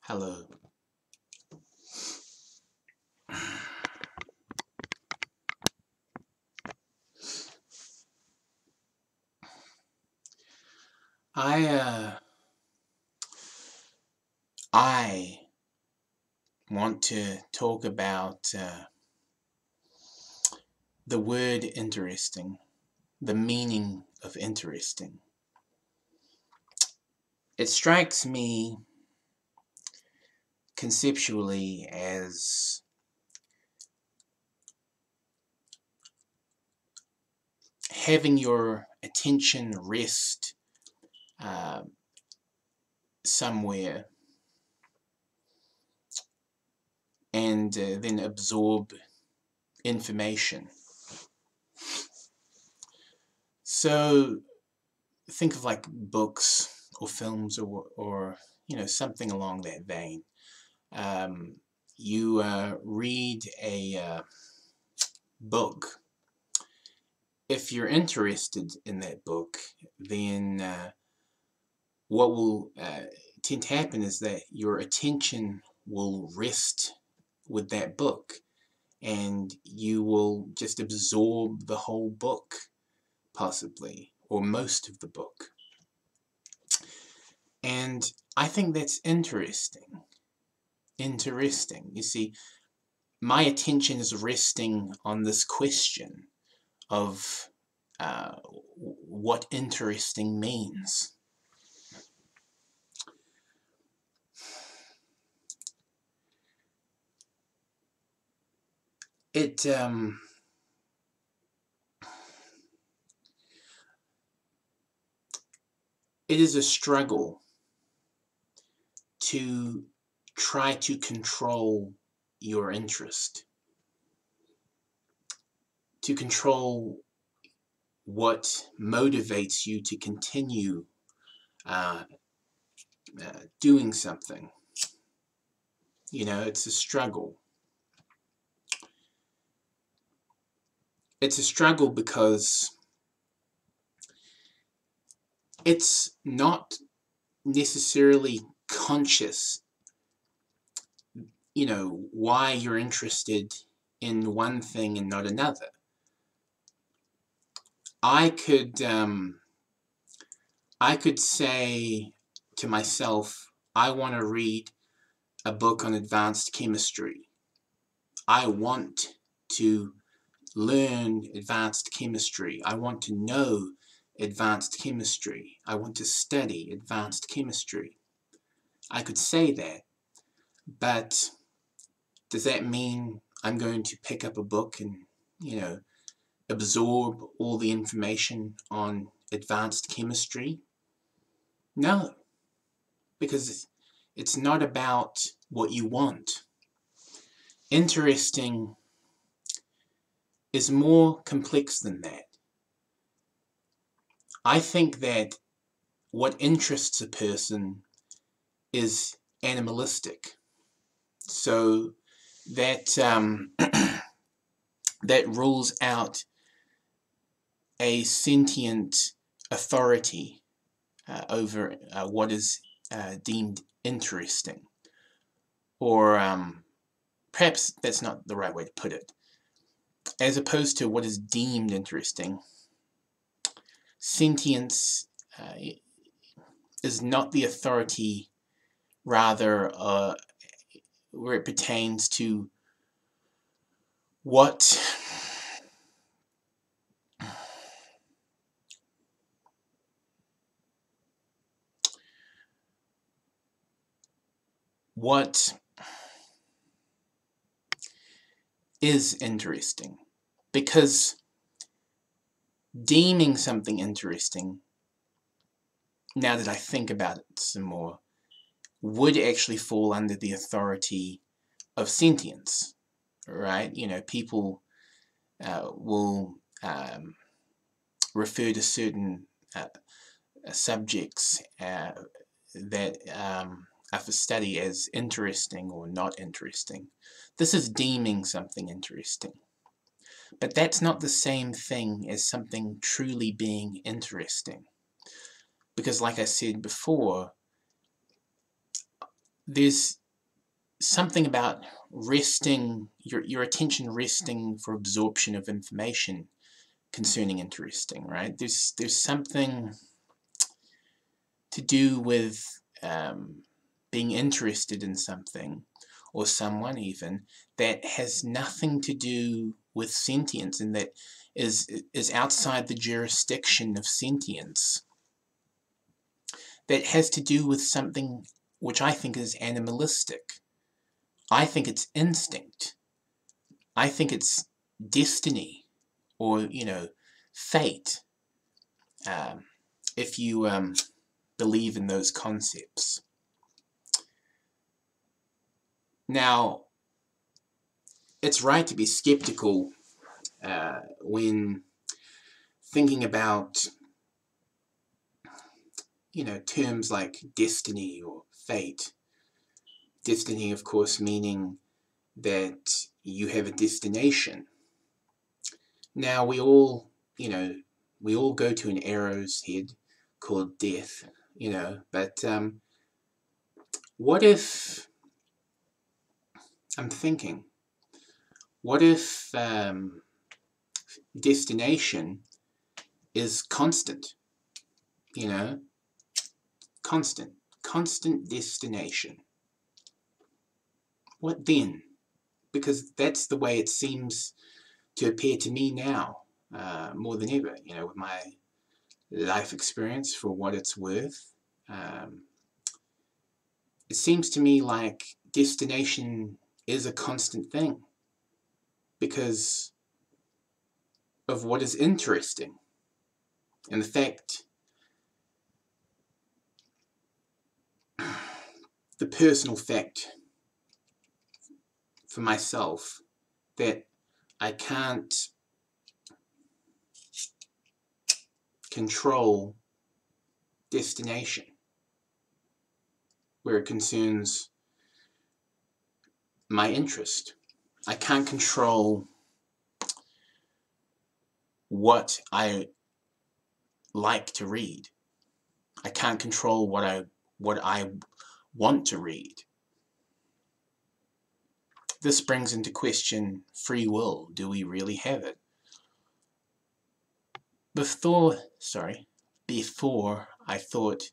Hello. I I want to talk about the word interesting, the meaning of interesting. It strikes me conceptually as having your attention rest uh, somewhere and then absorb information. So think of like books or films or something along that vein. You read a book. If you're interested in that book, then what will tend to happen is that your attention will rest with that book, and you will just absorb the whole book, possibly, or most of the book. And I think that's interesting. You see, my attention is resting on this question of what interesting means. It is a struggle to try to control your interest, to control what motivates you to continue doing something. It's a struggle. It's a struggle because it's not necessarily conscious, why you're interested in one thing and not another. I could say to myself, I want to read a book on advanced chemistry. I want to learn advanced chemistry. I want to know advanced chemistry. I want to study advanced chemistry. I could say that, but does that mean I'm going to pick up a book and, absorb all the information on advanced chemistry? No, because it's not about what you want. Interesting is more complex than that. I think that what interests a person is animalistic. So that that rules out a sentient authority over what is deemed interesting. Or perhaps that's not the right way to put it. As opposed to what is deemed interesting, sentience is not the authority, rather where it pertains to what is interesting. Because deeming something interesting, now that I think about it some more, would actually fall under the authority of sentience, right? People will refer to certain subjects that are for study as interesting or not interesting. This is deeming something interesting. But that's not the same thing as something truly being interesting. Because like I said before, there's something about resting, your attention resting for absorption of information concerning interesting, right? There's something to do with being interested in something, or someone even, that has nothing to do with sentience, and that is outside the jurisdiction of sentience, that has to do with something which I think is animalistic. I think it's instinct. I think it's destiny, or, fate, if you believe in those concepts. Now, it's right to be skeptical when thinking about, terms like destiny or fate. Destiny, of course, meaning that you have a destination. Now, we all go to an arrow's head called death, but what if, I'm thinking, what if destination is constant, constant destination? What then? Because that's the way it seems to appear to me now, more than ever, with my life experience, for what it's worth. It seems to me like destination is a constant thing because of what is interesting, and the fact, the personal fact for myself, that I can't control destination where it concerns my interest. I can't control what I like to read. I can't control what I want to read. This brings into question free will. Do we really have it? Before I thought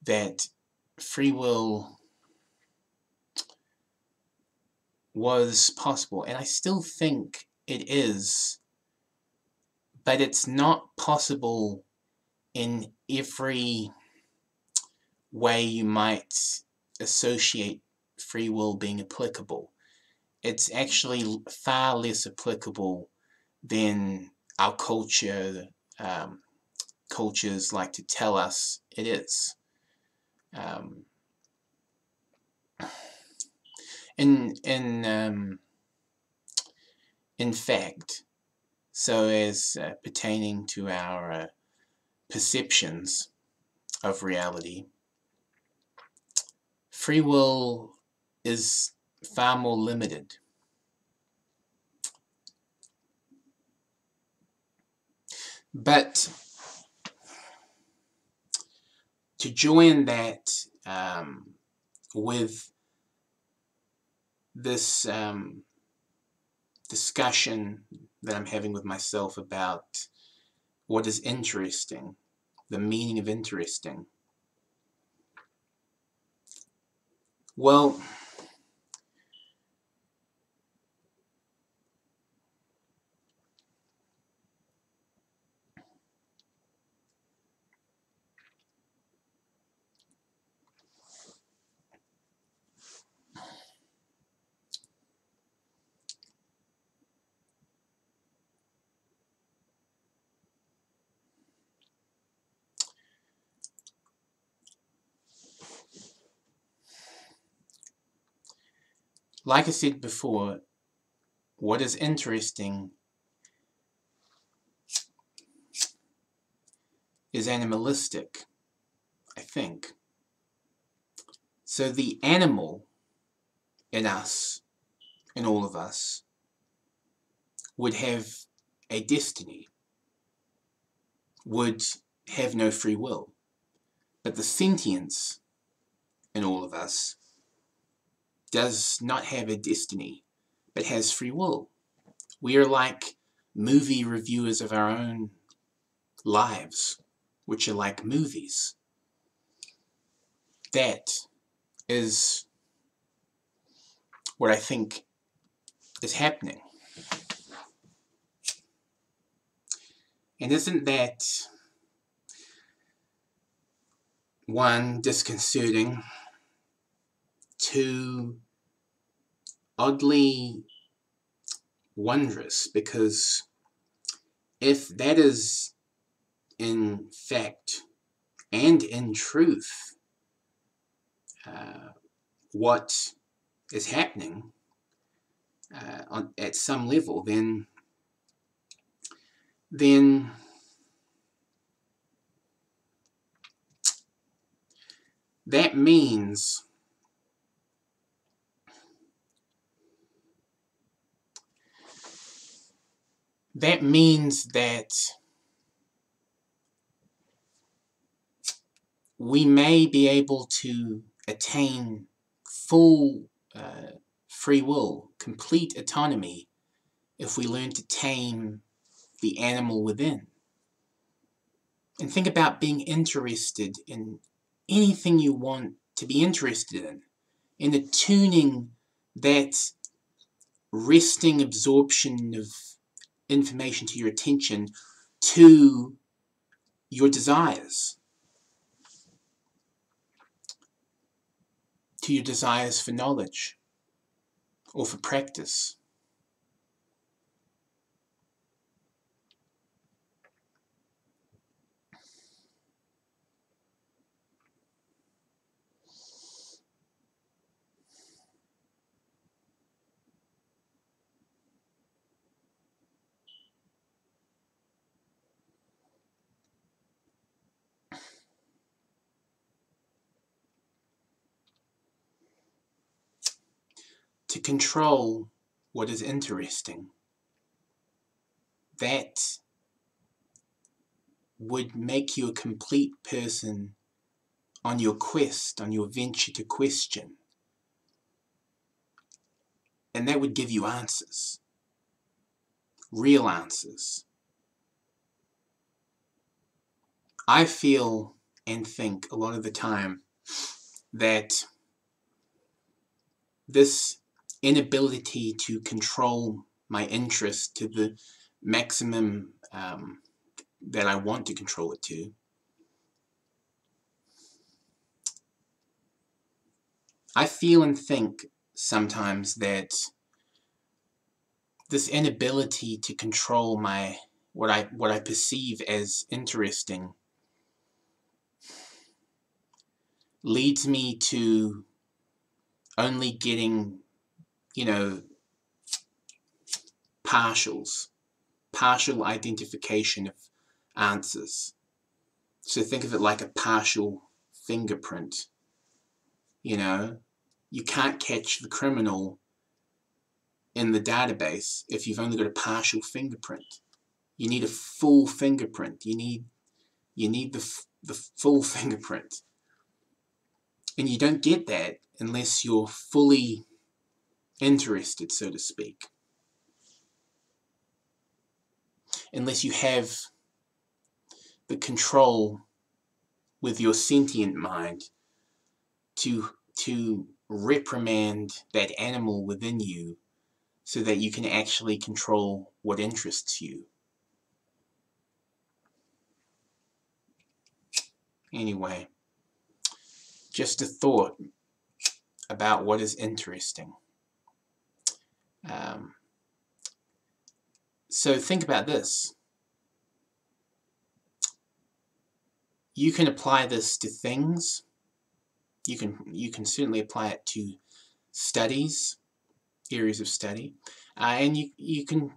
that free will was possible, and I still think it is, but it's not possible in every way you might associate free will being applicable. It's actually far less applicable than our cultures like to tell us it is. In fact, so as pertaining to our perceptions of reality, free will is far more limited. But to join that with this discussion that I'm having with myself about what is interesting, the meaning of interesting, well, like I said before, what is interesting is animalistic, I think. So the animal in us, in all of us, would have a destiny, would have no free will. But the sentience in all of us does not have a destiny, but has free will. We are like movie reviewers of our own lives, which are like movies. That is what I think is happening. And isn't that, one, disconcerting, two, oddly wondrous? Because if that is in fact and in truth what is happening at some level, then that means that we may be able to attain full free will, complete autonomy, if we learn to tame the animal within. And think about being interested in anything you want to be interested in attuning that resting absorption of information to your attention to your desires, for knowledge or for practice. To control what is interesting, that would make you a complete person on your quest, on your venture to question. And that would give you answers, real answers. I feel and think a lot of the time that this inability to control my interest to the maximum that I want to control it to, I feel and think sometimes that this inability to control my what I perceive as interesting leads me to only getting, partial identification of answers. So think of it like a partial fingerprint. You can't catch the criminal in the database if you've only got a partial fingerprint. You need a full fingerprint. You need the full fingerprint. And you don't get that unless you're fully interested, so to speak. Unless you have the control with your sentient mind to reprimand that animal within you so that you can actually control what interests you. Anyway, just a thought about what is interesting. So think about this. You can apply this to things. You can certainly apply it to studies, areas of study, and you can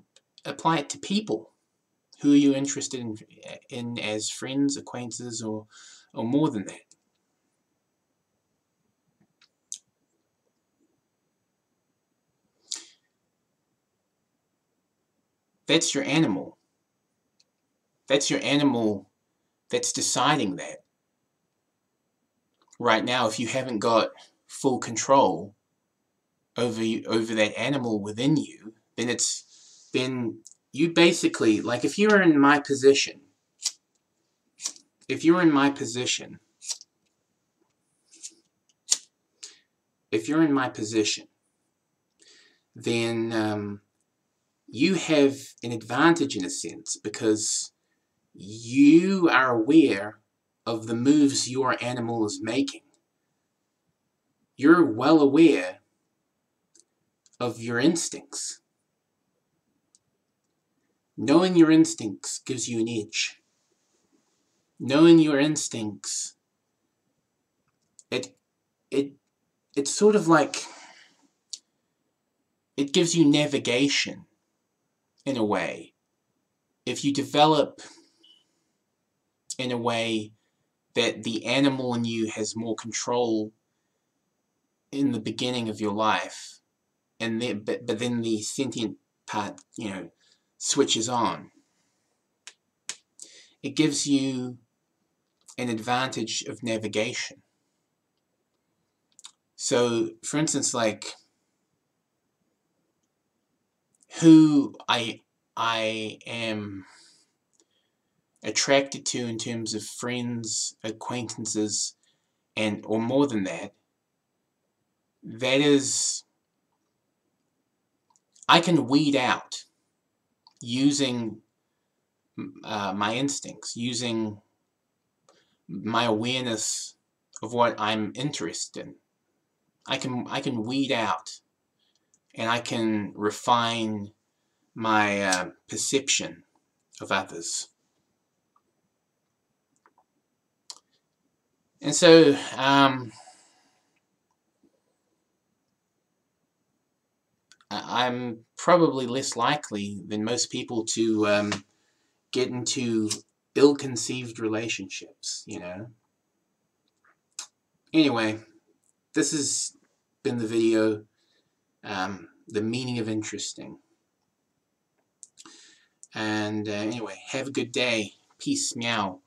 apply it to people. Who are you interested in as friends, acquaintances, or more than that? That's your animal. That's your animal that's deciding that. Right now, if you haven't got full control, over that animal within you, then you basically, like, if you're in my position, then you have an advantage in a sense, because you are aware of the moves your animal is making. You're well aware of your instincts. Knowing your instincts gives you an edge. Knowing your instincts, it's sort of like, it gives you navigation in a way. If you develop in a way that the animal in you has more control in the beginning of your life, and then, but then the sentient part, switches on. It gives you an advantage of navigation. So, for instance, like, who I am attracted to in terms of friends, acquaintances, or more than that, that is, I can weed out using my instincts, using my awareness of what I'm interested in. I can weed out, and I can refine my perception of others. And so, I'm probably less likely than most people to get into ill-conceived relationships, Anyway, this has been the video, the meaning of interesting. And anyway, have a good day. Peace, meow.